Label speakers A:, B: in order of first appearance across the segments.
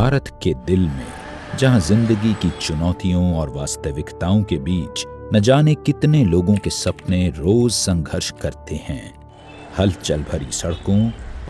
A: भारत के दिल में, जहां जिंदगी की चुनौतियों और वास्तविकताओं के बीच न जाने कितने लोगों के सपने रोज संघर्ष करते हैं, हलचल भरी सड़कों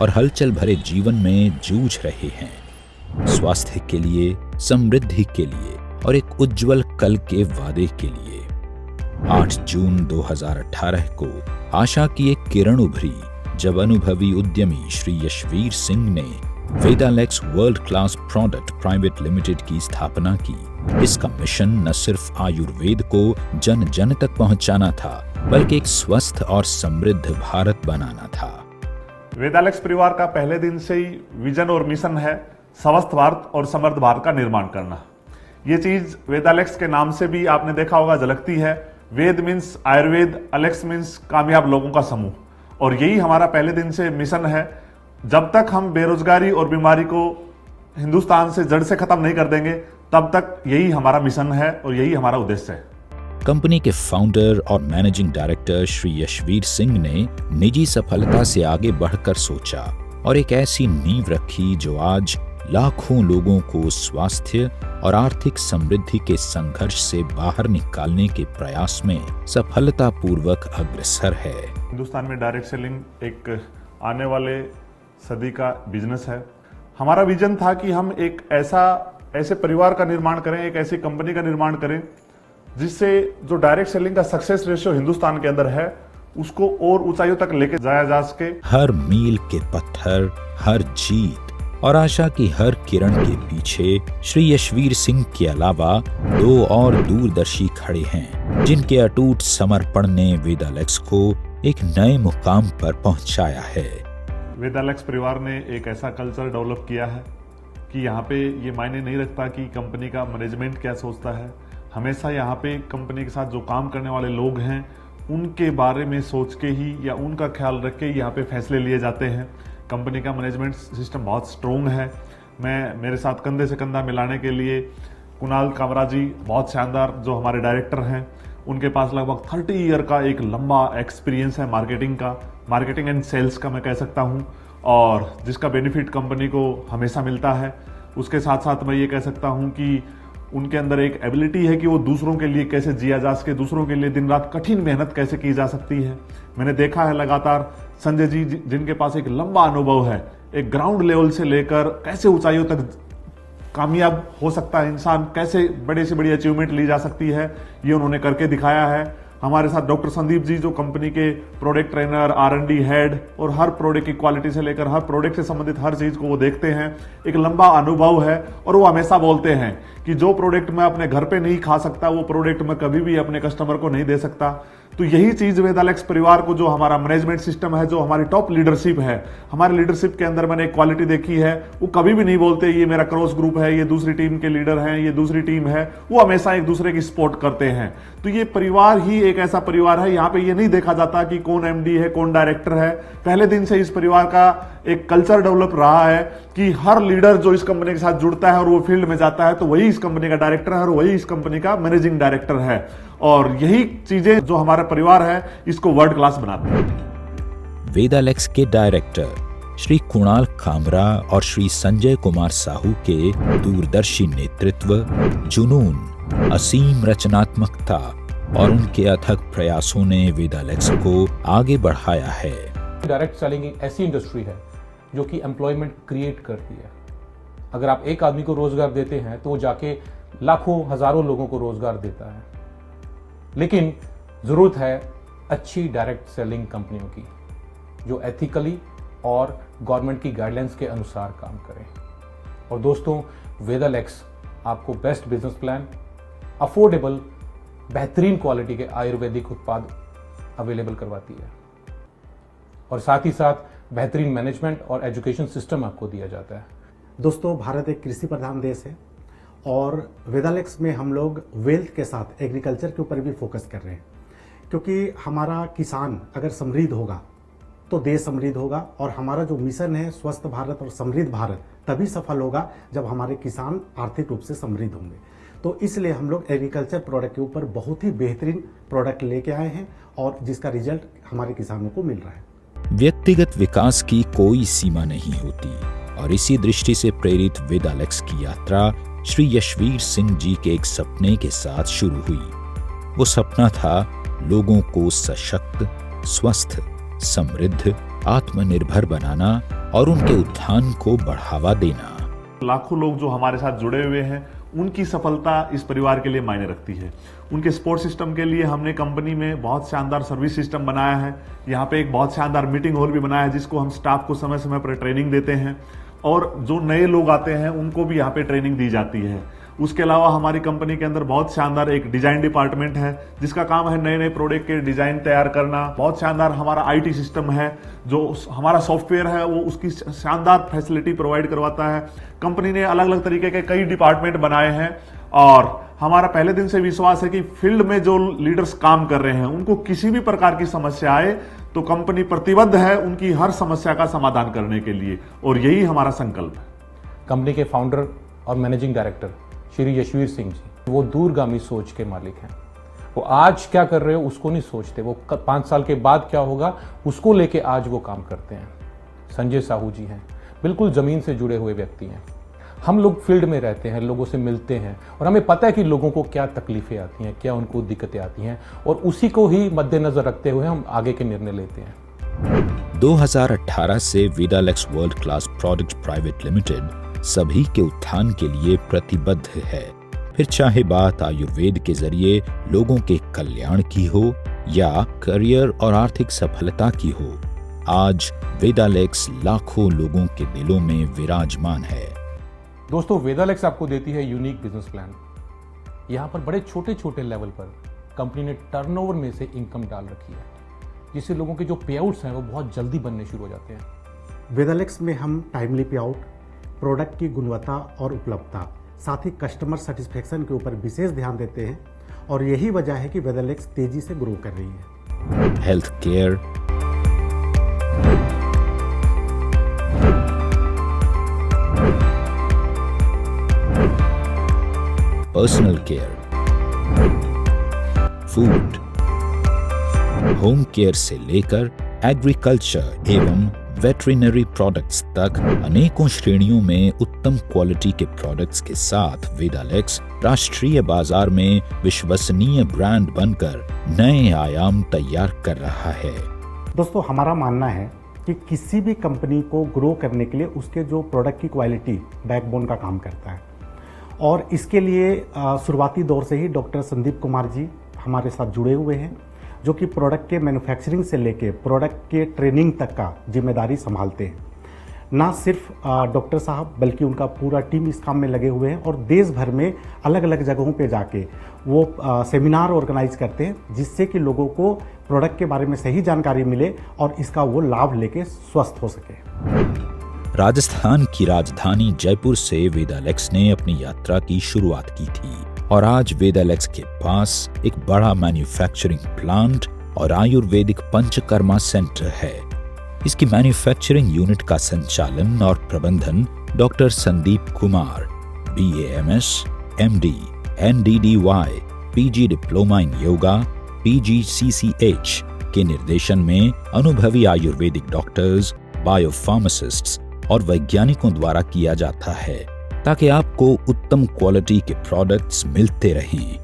A: और हलचल भरे जीवन में जूझ रहे हैं। स्वास्थ्य के लिए, समृद्धि के लिए और एक उज्जवल कल के वादे के लिए 8 जून 2018 को आशा की एक किरण उभरी जब अनुभवी उद्यमी श्री यशवीर सिंह ने Vedalex world class product private limited की स्थापना की। इसका मिशन न सिर्फ आयुर्वेद को जन जन तक पहुंचाना था, बल्कि एक स्वस्थ और समृद्ध भारत बनाना था।
B: वेदालेक्स परिवार का पहले दिन से ही विजन और मिशन है स्वस्थ भारत और समृद्ध भारत का निर्माण करना। ये चीज वेदालेक्स के नाम से भी आपने देखा होगा, झलकती है। वेद मीन्स आयुर्वेद, अलेक्स मीन्स कामयाब लोगों का समूह, और यही हमारा पहले दिन से मिशन है। जब तक हम बेरोजगारी और बीमारी को हिंदुस्तान से जड़ से खत्म नहीं कर देंगे, तब तक यही हमारा मिशन है और यही हमारा उद्देश्य है।
A: कंपनी के फाउंडर और मैनेजिंग डायरेक्टर श्री यशवीर सिंह ने निजी सफलता से आगे बढ़कर सोचा और एक ऐसी नींव रखी जो आज लाखों लोगों को स्वास्थ्य और आर्थिक समृद्धि के संघर्ष से बाहर निकालने के प्रयास में सफलतापूर्वक अग्रसर है।
B: हिंदुस्तान में डायरेक्ट सेलिंग एक आने वाले सदी का बिजनेस है। हमारा विजन था कि हम एक ऐसे परिवार का निर्माण करें, एक ऐसी कंपनी का निर्माण करें जिससे जो डायरेक्ट सेलिंग का सक्सेस रेशियो हिंदुस्तान के अंदर है, उसको और ऊंचाइयों तक लेके जाया जा सके।
A: हर मील के पत्थर, हर जीत और आशा की हर किरण के पीछे श्री यशवीर सिंह के अलावा 2 और दूरदर्शी खड़े हैं, जिनके अटूट समर्पण ने वेदालेक्स को एक नए मुकाम पर पहुंचाया है।
B: वेदालेक्स परिवार ने एक ऐसा कल्चर डेवलप किया है कि यहाँ पे ये मायने नहीं रखता कि कंपनी का मैनेजमेंट क्या सोचता है। हमेशा यहाँ पे कंपनी के साथ जो काम करने वाले लोग हैं, उनके बारे में सोच के ही या उनका ख्याल रख के यहाँ पे फैसले लिए जाते हैं। कंपनी का मैनेजमेंट सिस्टम बहुत स्ट्रोंग है। मेरे साथ कंधे से कंधा मिलाने के लिए कुणाल कामरा जी बहुत शानदार जो हमारे डायरेक्टर हैं, उनके पास लगभग 30 ईयर का एक लंबा एक्सपीरियंस है मार्केटिंग एंड सेल्स का मैं कह सकता हूं, और जिसका बेनिफिट कंपनी को हमेशा मिलता है। उसके साथ साथ मैं ये कह सकता हूं कि उनके अंदर एक एबिलिटी है कि वो दूसरों के लिए कैसे जिया जा सके, दूसरों के लिए दिन रात कठिन मेहनत कैसे की जा सकती है। मैंने देखा है लगातार संजय जी जिनके पास एक लंबा अनुभव है, एक ग्राउंड लेवल से लेकर कैसे ऊंचाइयों तक कामयाब हो सकता है इंसान, कैसे बड़े से बड़ी अचीवमेंट ली जा सकती है, ये उन्होंने करके दिखाया है। हमारे साथ डॉक्टर संदीप जी जो कंपनी के प्रोडक्ट ट्रेनर, R&D हेड, और हर प्रोडक्ट की क्वालिटी से लेकर हर प्रोडक्ट से संबंधित हर चीज को वो देखते हैं। एक लंबा अनुभव है, और वो हमेशा बोलते हैं कि जो प्रोडक्ट मैं अपने घर पे नहीं खा सकता, वो प्रोडक्ट मैं कभी भी अपने कस्टमर को नहीं दे सकता। तो यही चीज वेदालेक्स परिवार को, जो हमारा मैनेजमेंट सिस्टम है, जो हमारी टॉप लीडरशिप है, हमारे लीडरशिप के अंदर मैंने एक क्वालिटी देखी है, वो कभी भी नहीं बोलते ये मेरा क्रॉस ग्रुप है, ये दूसरी टीम के लीडर हैं, ये दूसरी टीम है। वो हमेशा एक दूसरे की सपोर्ट करते हैं। तो ये परिवार ही एक ऐसा परिवार है, यहाँ पे ये नहीं देखा जाता कि कौन MD है, कौन डायरेक्टर है। पहले दिन से इस परिवार का एक कल्चर डेवलप रहा है कि हर लीडर जो इस कंपनी के साथ जुड़ता है और वो फील्ड में जाता है, तो वही इस कंपनी का डायरेक्टर है और वही इस कंपनी का मैनेजिंग डायरेक्टर है। और यही चीजें जो हमारा परिवार है, इसको वर्ल्ड क्लास बनाते हैं।
A: वेदालेक्स के डायरेक्टर श्री कुणाल कामरा और श्री संजय कुमार साहू के दूरदर्शी नेतृत्व, जुनून, असीम रचनात्मकता और उनके अथक प्रयासों ने वेदालेक्स को आगे बढ़ाया है।
C: डायरेक्ट सेलिंग एक ऐसी इंडस्ट्री है जो कि एम्प्लॉयमेंट क्रिएट करती है। अगर आप एक आदमी को रोजगार देते हैं तो वो जाके लाखों हजारों लोगों को रोजगार देता है। लेकिन जरूरत है अच्छी डायरेक्ट सेलिंग कंपनियों की, जो एथिकली और गवर्नमेंट की गाइडलाइंस के अनुसार काम करें। और दोस्तों, वेदालेक्स आपको बेस्ट बिजनेस प्लान, अफोर्डेबल, बेहतरीन क्वालिटी के आयुर्वेदिक उत्पाद अवेलेबल करवाती है, और साथ ही साथ बेहतरीन मैनेजमेंट और एजुकेशन सिस्टम आपको दिया जाता है।
D: दोस्तों, भारत एक कृषि प्रधान देश है, और वेदालेक्स में हम लोग वेल्थ के साथ एग्रीकल्चर के ऊपर भी फोकस कर रहे हैं, क्योंकि हमारा किसान अगर समृद्ध होगा तो देश समृद्ध होगा, और हमारा जो मिशन है स्वस्थ भारत और समृद्ध भारत तभी सफल होगा जब हमारे किसान आर्थिक रूप से समृद्ध होंगे। तो इसलिए हम लोग एग्रीकल्चर प्रोडक्ट के ऊपर बहुत ही बेहतरीन प्रोडक्ट लेके आए हैं, और जिसका रिजल्ट हमारे किसानों को मिल रहा है।
A: व्यक्तिगत विकास की कोई सीमा नहीं होती, और इसी दृष्टि से प्रेरित वेदालेक्स की यात्रा श्री यशवीर सिंह जी के एक सपने के साथ शुरू हुई। वो सपना था लोगों को सशक्त, स्वस्थ, समृद्ध, आत्मनिर्भर बनाना और उनके उत्थान को बढ़ावा देना।
B: लाखों लोग जो हमारे साथ जुड़े हुए हैं, उनकी सफलता इस परिवार के लिए मायने रखती है। उनके सपोर्ट सिस्टम के लिए हमने कंपनी में बहुत शानदार सर्विस सिस्टम बनाया है। यहाँ पे एक बहुत शानदार मीटिंग हॉल भी बनाया है, जिसको हम स्टाफ को समय समय पर ट्रेनिंग देते हैं, और जो नए लोग आते हैं उनको भी यहाँ पे ट्रेनिंग दी जाती है। उसके अलावा हमारी कंपनी के अंदर बहुत शानदार एक डिजाइन डिपार्टमेंट है, जिसका काम है नए नए प्रोडक्ट के डिजाइन तैयार करना। बहुत शानदार हमारा आईटी सिस्टम है, जो हमारा सॉफ्टवेयर है वो उसकी शानदार फैसिलिटी प्रोवाइड करवाता है। कंपनी ने अलग अलग तरीके के कई डिपार्टमेंट बनाए हैं, और हमारा पहले दिन से विश्वास है कि फील्ड में जो लीडर्स काम कर रहे हैं उनको किसी भी प्रकार की समस्या आए तो कंपनी प्रतिबद्ध है उनकी हर समस्या का समाधान करने के लिए, और यही हमारा संकल्प है।
C: कंपनी के फाउंडर और मैनेजिंग डायरेक्टर श्री यशवीर सिंह जी, वो दूरगामी सोच के मालिक हैं। वो आज क्या कर रहे हो उसको नहीं सोचते, वो 5 साल के बाद क्या होगा उसको लेके आज वो काम करते हैं। संजय साहू जी हैं, बिल्कुल जमीन से जुड़े हुए व्यक्ति हैं। हम लोग फील्ड में रहते हैं, लोगों से मिलते हैं, और हमें पता है कि लोगों को क्या तकलीफें आती हैं, क्या उनको दिक्कतें आती हैं, और उसी को ही मद्देनजर रखते हुए हम आगे के निर्णय लेते हैं।
A: 2018 से Vedalex world class product private limited सभी के उत्थान के लिए प्रतिबद्ध है। फिर चाहे बात आयुर्वेद के जरिए लोगों के कल्याण की हो या करियर और आर्थिक सफलता की हो, आज वेदालेक्स लाखों लोगों के दिलों में विराजमान है।
C: दोस्तों, वेदालेक्स आपको देती है यूनिक बिजनेस प्लान। यहाँ पर बड़े छोटे छोटे लेवल पर कंपनी ने टर्नओवर में से इनकम डाल रखी है, जिससे लोगों के जो पे आउट्स हैं वो बहुत जल्दी बनने शुरू हो जाते हैं।
D: वेदालेक्स में हम टाइमली पे आउट, प्रोडक्ट की गुणवत्ता और उपलब्धता, साथ ही कस्टमर सेटिस्फेक्शन के ऊपर विशेष ध्यान देते हैं, और यही वजह है कि वेदालेक्स तेजी से ग्रो कर रही है।
A: Health care, personal care, food, home care से लेकर एग्रीकल्चर एवं वेटरिनरी प्रोडक्ट्स तक अनेकों श्रेणियों में उत्तम क्वालिटी के प्रोडक्ट्स के साथ वेदालेक्स राष्ट्रीय बाजार में विश्वसनीय ब्रांड बनकर नए आयाम तैयार कर रहा है।
D: दोस्तों, हमारा मानना है कि किसी भी कंपनी को ग्रो करने के लिए उसके जो प्रोडक्ट की क्वालिटी बैकबोन का काम करता है, और इसके लिए शुरुआती दौर से ही डॉक्टर संदीप कुमार जी हमारे साथ जुड़े हुए हैं, जो कि प्रोडक्ट के मैन्युफैक्चरिंग से लेके प्रोडक्ट के ट्रेनिंग तक का जिम्मेदारी संभालते हैं। ना सिर्फ डॉक्टर साहब बल्कि उनका पूरा टीम इस काम में लगे हुए हैं, और देश भर में अलग अलग जगहों पे जाके वो सेमिनार ऑर्गेनाइज करते हैं, जिससे कि लोगों को प्रोडक्ट के बारे में सही जानकारी मिले और इसका वो लाभ लेके स्वस्थ हो सके।
A: राजस्थान की राजधानी जयपुर से वेदालेक्स ने अपनी यात्रा की शुरुआत की थी, और आज वेदालेक्स के पास एक बड़ा मैन्युफैक्चरिंग प्लांट और आयुर्वेदिक पंचकर्मा सेंटर है। इसकी मैन्युफैक्चरिंग यूनिट का संचालन और प्रबंधन doctor Sandeep Kumar, BAMS, MD, NDDY, PG diploma in yoga, PGCCH के निर्देशन में अनुभवी आयुर्वेदिक डॉक्टर्स, बायोफार्मासिस्ट्स और वैज्ञानिकों द्वारा किया जाता है, ताकि आपको उत्तम क्वालिटी के प्रोडक्ट्स मिलते रहें।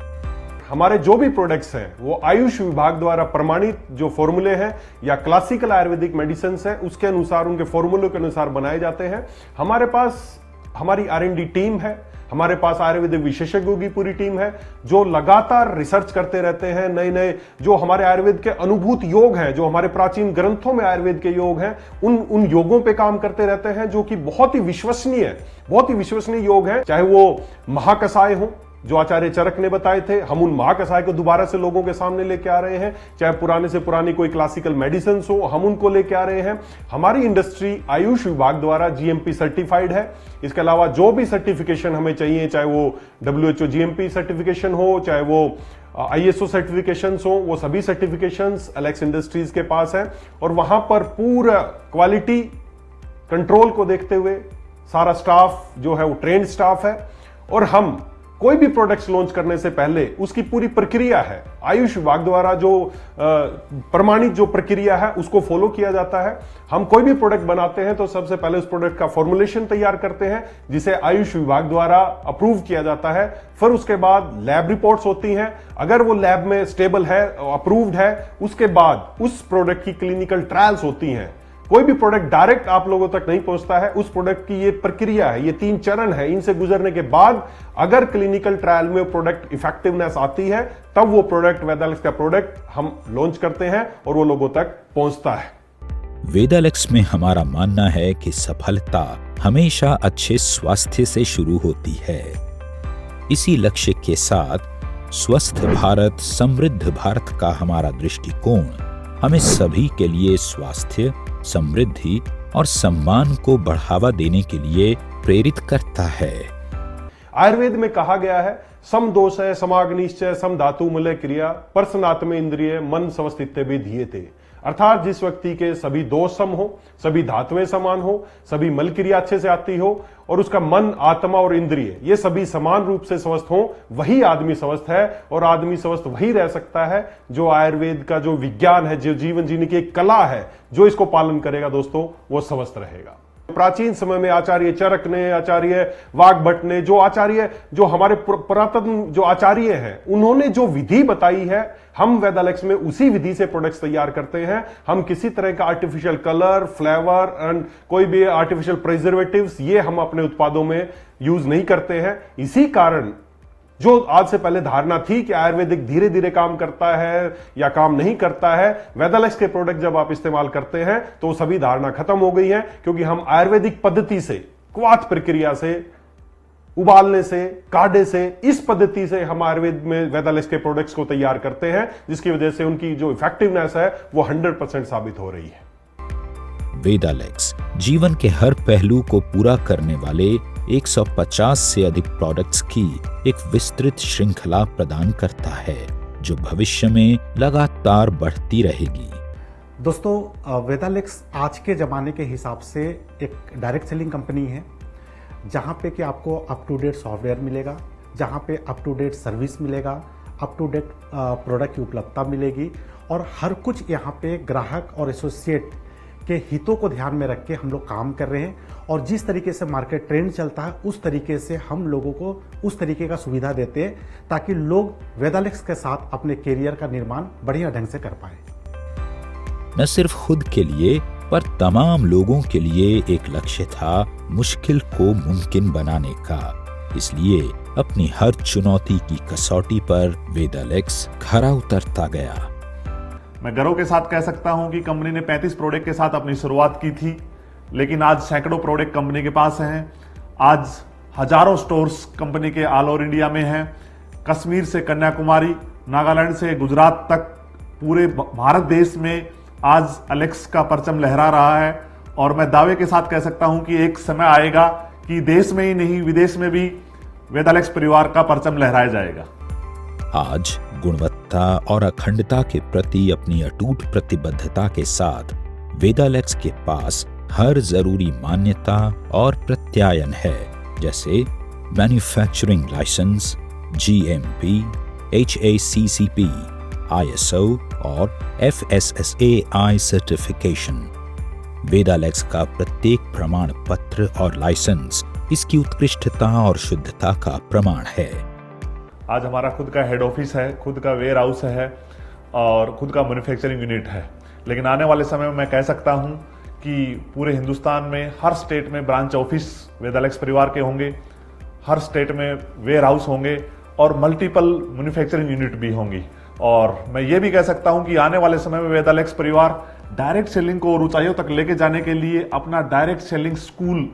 E: हमारे जो भी प्रोडक्ट्स हैं वो आयुष विभाग द्वारा प्रमाणित जो फॉर्मूले हैं या क्लासिकल आयुर्वेदिक मेडिसिन हैं उसके अनुसार, उनके फॉर्मूलों के अनुसार बनाए जाते हैं। हमारे पास हमारी R&D टीम है, हमारे पास आयुर्वेदिक विशेषज्ञों की पूरी टीम है जो लगातार रिसर्च करते रहते हैं। नए नए जो हमारे आयुर्वेद के अनुभूत योग हैं, जो हमारे प्राचीन ग्रंथों में आयुर्वेद के योग हैं, उन योगों पे काम करते रहते हैं, जो कि बहुत ही विश्वसनीय योग हैं। चाहे वो महाकषाय हो जो आचार्य चरक ने बताए थे, हम उन महाकषाय को दोबारा से लोगों के सामने लेके आ रहे हैं। चाहे पुराने से पुरानी कोई क्लासिकल मेडिसिन हो, हम उनको लेके आ रहे हैं। हमारी इंडस्ट्री आयुष विभाग द्वारा GMP सर्टिफाइड है। इसके अलावा जो भी सर्टिफिकेशन हमें चाहिए, चाहे वो WHO GMP सर्टिफिकेशन हो, चाहे वो ISO सर्टिफिकेशंस हो, वो सभी सर्टिफिकेशंस एलेक्स इंडस्ट्रीज के पास है। और वहां पर पूरा क्वालिटी कंट्रोल को देखते हुए सारा स्टाफ जो है वो ट्रेंड स्टाफ है, और हम कोई भी प्रोडक्ट्स लॉन्च करने से पहले उसकी पूरी प्रक्रिया है, आयुष विभाग द्वारा जो प्रमाणित जो प्रक्रिया है उसको फॉलो किया जाता है। हम कोई भी प्रोडक्ट बनाते हैं तो सबसे पहले उस प्रोडक्ट का फॉर्मुलेशन तैयार करते हैं जिसे आयुष विभाग द्वारा अप्रूव किया जाता है। फिर उसके बाद लैब रिपोर्ट्स होती हैं, अगर वो लैब में स्टेबल है, अप्रूव्ड है, उसके बाद उस प्रोडक्ट की क्लिनिकल ट्रायल्स होती हैं। कोई भी प्रोडक्ट डायरेक्ट आप लोगों तक नहीं पहुंचता है, उस प्रोडक्ट की ये प्रक्रिया है, ये 3 चरण है, इनसे गुजरने के बाद अगर क्लिनिकल ट्रायल में प्रोडक्ट इफेक्टिवनेस आती है तब वो प्रोडक्ट वेदालेक्स का प्रोडक्ट हम लॉन्च करते हैं और वो लोगों तक पहुंचता है।
A: वेदालेक्स में हमारा मानना है कि सफलता हमेशा अच्छे स्वास्थ्य से शुरू होती है। इसी लक्ष्य के साथ स्वस्थ भारत समृद्ध भारत का हमारा दृष्टिकोण हमें सभी के लिए स्वास्थ्य, समृद्धि और सम्मान को बढ़ावा देने के लिए प्रेरित करता है।
E: आयुर्वेद में कहा गया है, सम दोष है समाग्निश्चय सम धातु मलय क्रिया परसनात्म इंद्रिय मन स्वस्थित्य भी धीयते। अर्थात जिस व्यक्ति के सभी दोष सम हो, सभी धातुएं समान हो, सभी मल क्रिया अच्छे से आती हो और उसका मन, आत्मा और इंद्रिय ये सभी समान रूप से स्वस्थ हो, वही आदमी स्वस्थ है। और आदमी स्वस्थ वही रह सकता है जो आयुर्वेद का जो विज्ञान है, जो जीवन जीने की एक कला है, जो इसको पालन करेगा दोस्तों, वो स्वस्थ रहेगा। प्राचीन समय में आचार्य चरक ने, आचार्य वाग्भट ने, जो हमारे पुरातन जो आचार्य हैं, उन्होंने जो विधि बताई है, हम वेदालेक्स में उसी विधि से प्रोडक्ट्स तैयार करते हैं। हम किसी तरह का आर्टिफिशियल कलर, फ्लेवर एंड कोई भी आर्टिफिशियल प्रिजर्वेटिव्स ये हम अपने उत्पादों में यूज नहीं करते हैं। इसी कारण जो आज से पहले धारणा थी कि आयुर्वेदिक धीरे धीरे काम करता है या काम नहीं करता है, वेदालेक्स के प्रोडक्ट जब आप इस्तेमाल करते हैं तो सभी धारणा खत्म हो गई है, क्योंकि हम आयुर्वेदिक पद्धति से, क्वाथ प्रक्रिया से, उबालने से, काढ़े से, इस पद्धति से हम आयुर्वेद में वेदालेक्स के प्रोडक्ट्स को तैयार करते हैं, जिसकी वजह से उनकी जो इफेक्टिवनेस है वो 100% साबित हो रही है।
A: वेदालेक्स जीवन के हर पहलू को पूरा करने वाले 150 से अधिक प्रोडक्ट्स की एक विस्तृत श्रृंखला प्रदान करता है, जो भविष्य में लगातार बढ़ती रहेगी।
D: दोस्तों, वेदालेक्स आज के ज़माने के हिसाब से एक डायरेक्ट सेलिंग कंपनी है, जहाँ पे कि आपको अप टू डेट सॉफ्टवेयर मिलेगा, जहाँ पे अप टू डेट सर्विस मिलेगा, अप टू डेट प्रोडक्ट की उपलब्धता मिलेगी और हर कुछ यहाँ पे ग्राहक और एसोसिएट के हितों को ध्यान में रख के हम लोग काम कर रहे हैं। और जिस तरीके से मार्केट ट्रेंड चलता है उस तरीके से हम लोगों को उस तरीके का सुविधा देते हैं, ताकि लोग वेदालेक्स के साथ अपने करियर का निर्माण बढ़िया ढंग से कर पाए।
A: न सिर्फ खुद के लिए पर तमाम लोगों के लिए एक लक्ष्य था मुश्किल को मुमकिन बनाने का। इसलिए अपनी हर चुनौती की कसौटी पर वेदालेक्स खरा उतरता गया।
B: मैं गर्व के साथ कह सकता हूं कि कंपनी ने 35 प्रोडक्ट के साथ अपनी शुरुआत की थी, लेकिन आज सैकड़ों प्रोडक्ट कंपनी के पास हैं। आज हजारों स्टोर्स कंपनी के ऑल ओवर इंडिया में हैं। कश्मीर से कन्याकुमारी, नागालैंड से गुजरात तक पूरे भारत देश में आज एलेक्स का परचम लहरा रहा है। और मैं दावे के साथ कह सकता हूं कि एक समय आएगा कि देश में ही नहीं विदेश में भी वेदालेक्स परिवार का परचम लहराया जाएगा।
A: आज गुणवत्ता और अखंडता के प्रति अपनी अटूट प्रतिबद्धता के साथ वेदालेक्स के पास हर जरूरी मान्यता और प्रत्यायन है, जैसे manufacturing licence, GMP, HACCP, ISO और FSSAI सर्टिफिकेशन। वेदालेक्स का प्रत्येक प्रमाण पत्र और लाइसेंस इसकी उत्कृष्टता और शुद्धता का प्रमाण है।
B: आज हमारा खुद का हेड ऑफिस है, खुद का वेयर हाउस है और खुद का मैन्युफैक्चरिंग यूनिट है। लेकिन आने वाले समय में मैं कह सकता हूं कि पूरे हिंदुस्तान में हर स्टेट में ब्रांच ऑफिस वेदालेक्स परिवार के होंगे, हर स्टेट में वेयर हाउस होंगे और मल्टीपल मैन्युफैक्चरिंग यूनिट भी होंगी। और मैं ये भी कह सकता हूं कि आने वाले समय में वेदालेक्स परिवार डायरेक्ट सेलिंग को और ऊंचाइयों तक लेके जाने के लिए अपना डायरेक्ट सेलिंग स्कूल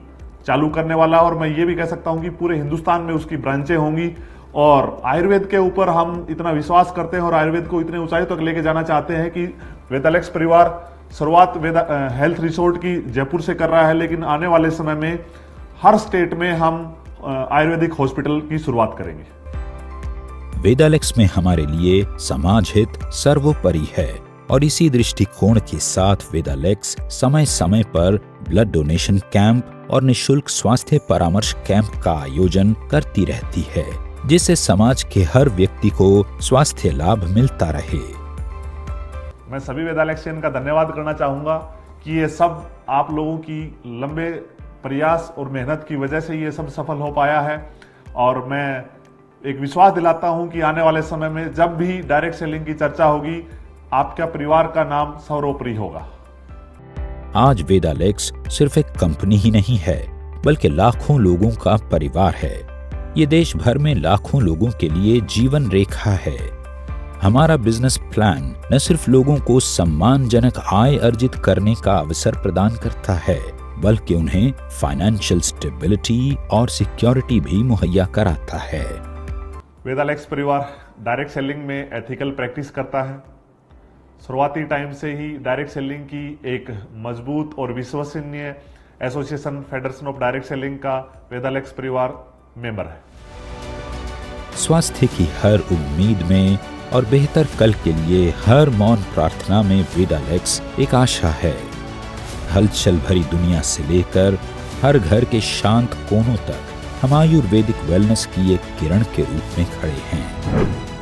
B: चालू करने वाला। और मैं ये भी कह सकता हूं कि पूरे हिंदुस्तान में उसकी ब्रांचें होंगी। और आयुर्वेद के ऊपर हम इतना विश्वास करते हैं और आयुर्वेद को इतने ऊंचाई तक लेके जाना चाहते हैं कि वेदालेक्स परिवार शुरुआत हेल्थ रिसोर्ट की जयपुर से कर रहा है, लेकिन आने वाले समय में हर स्टेट में हम आयुर्वेदिक हॉस्पिटल की शुरुआत करेंगे।
A: वेदालेक्स में हमारे लिए समाज हित सर्वोपरि है और इसी दृष्टिकोण के साथ वेदालेक्स समय समय पर ब्लड डोनेशन कैंप और निःशुल्क स्वास्थ्य परामर्श कैंप का आयोजन करती रहती है। जिससे समाज के हर व्यक्ति को स्वास्थ्य लाभ मिलता रहे।
B: मैं सभी वेदालेक्सियन का धन्यवाद करना चाहूँगा कि ये सब आप लोगों की लंबे प्रयास और मेहनत की वजह से ये सब सफल हो पाया है। और मैं एक विश्वास दिलाता हूँ कि आने वाले समय में जब भी डायरेक्ट सेलिंग की चर्चा होगी, आपका परिवार का नाम सर्वोपरि होगा।
A: आज वेदालेक्स सिर्फ एक कंपनी ही नहीं है, बल्कि लाखों लोगों का परिवार है। ये देश भर में लाखों लोगों के लिए जीवन रेखा है। हमारा बिजनेस प्लान न सिर्फ लोगों को सम्मानजनक आय अर्जित करने का अवसर प्रदान करता है, बल्कि उन्हें फाइनेंशियल स्टेबिलिटी और सिक्योरिटी भी मुहैया कराता है।
B: वेदालेक्स परिवार डायरेक्ट सेलिंग में एथिकल प्रैक्टिस करता है। शुरुआती टाइम से ही डायरेक्ट सेलिंग की एक मजबूत और विश्वसनीय association federation of direct selling का वेदालेक्स परिवार मेंबर है।
A: स्वास्थ्य की हर उम्मीद में और बेहतर कल के लिए हर मौन प्रार्थना में वेदालेक्स एक आशा है। हलचल भरी दुनिया से लेकर हर घर के शांत कोनों तक हम आयुर्वेदिक वेलनेस की एक किरण के रूप में खड़े हैं।